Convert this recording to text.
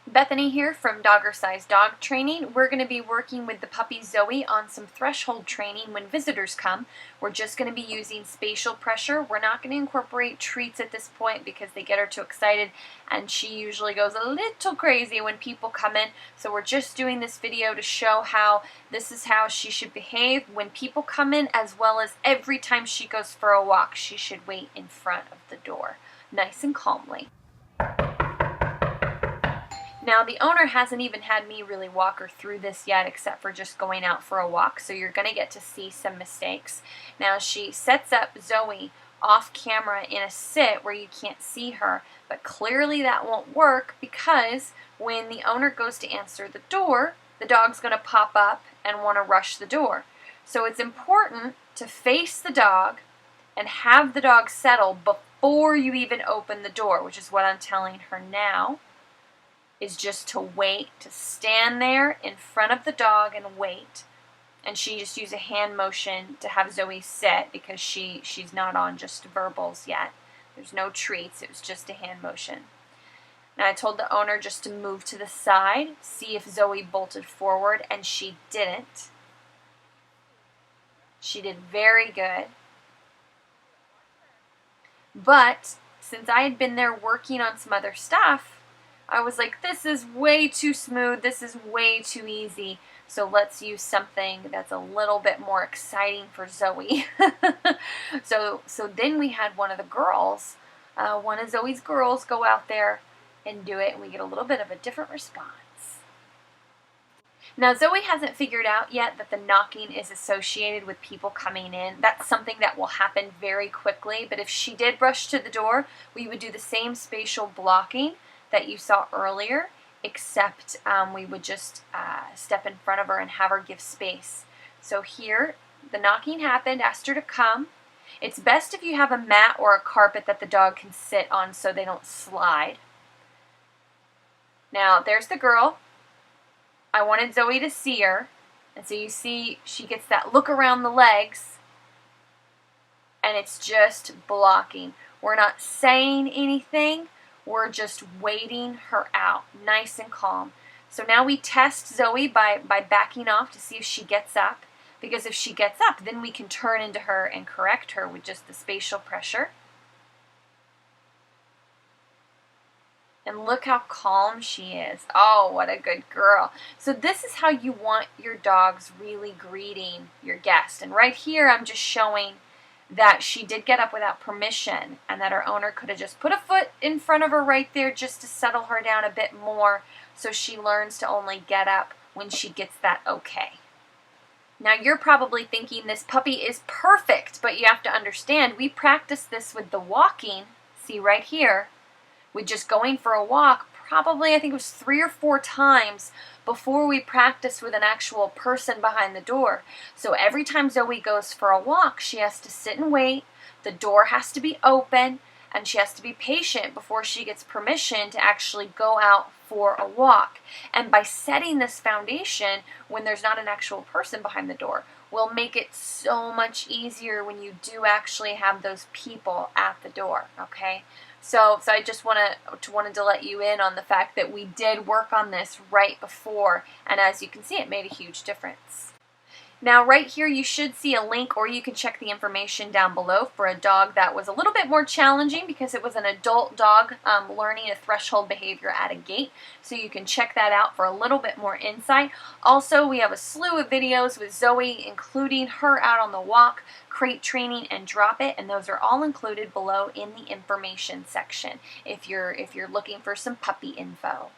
Bethany here from Dogger-Sized Dog Training. We're going to be working with the puppy Zoe on some threshold training when visitors come. We're just going to be using spatial pressure. We're not going to incorporate treats at this point because they get her too excited and she usually goes a little crazy when people come in. So we're just doing this video to show how this is how she should behave when people come in, as well as every time she goes for a walk. She should wait in front of the door, nice and calmly. Now, the owner hasn't even had me really walk her through this yet, except for just going out for a walk, so you're going to get to see some mistakes. Now, she sets up Zoe off camera in a sit where you can't see her, but clearly that won't work because when the owner goes to answer the door, the dog's going to pop up and want to rush the door. So it's important to face the dog and have the dog settle before you even open the door, which is what I'm telling her now. Is just to wait, to stand there in front of the dog and wait. And she just used a hand motion to have Zoe sit because she's not on just verbals yet. There's no treats, it was just a hand motion. Now I told the owner just to move to the side, see if Zoe bolted forward, and she didn't. She did very good. But since I had been there working on some other stuff, I was like, this is way too smooth, this is way too easy, so let's use something that's a little bit more exciting for Zoe. So then we had one of the girls, one of Zoe's girls go out there and do it, and we get a little bit of a different response. Now, Zoe hasn't figured out yet that the knocking is associated with people coming in. That's something that will happen very quickly, but if she did rush to the door, we would do the same spatial blocking that you saw earlier, except we would just step in front of her and have her give space. So here, the knocking happened, asked her to come. It's best if you have a mat or a carpet that the dog can sit on so they don't slide. Now, there's the girl. I wanted Zoe to see her, and so you see she gets that look around the legs, and it's just blocking. We're not saying anything. We're just waiting her out, nice and calm. So now we test Zoe by backing off to see if she gets up, because if she gets up, then we can turn into her and correct her with just the spatial pressure. And look how calm she is. Oh, what a good girl. So this is how you want your dogs really greeting your guest. And right here, I'm just showing that she did get up without permission and that her owner could have just put a foot in front of her right there just to settle her down a bit more so she learns to only get up when she gets that okay. Now you're probably thinking this puppy is perfect, but you have to understand we practiced this with the walking, see right here, with just going for a walk probably I think it was 3 or 4 times before we practice with an actual person behind the door. So every time Zoe goes for a walk, she has to sit and wait, the door has to be open, and she has to be patient before she gets permission to actually go out for a walk. And by setting this foundation when there's not an actual person behind the door, will make it so much easier when you do actually have those people at the door, okay? So I just wanted to let you in on the fact that we did work on this right before, and as you can see, it made a huge difference. Now right here you should see a link, or you can check the information down below for a dog that was a little bit more challenging because it was an adult dog learning a threshold behavior at a gate. So you can check that out for a little bit more insight. Also, we have a slew of videos with Zoe, including her out on the walk, crate training, and drop it, and those are all included below in the information section if you're looking for some puppy info.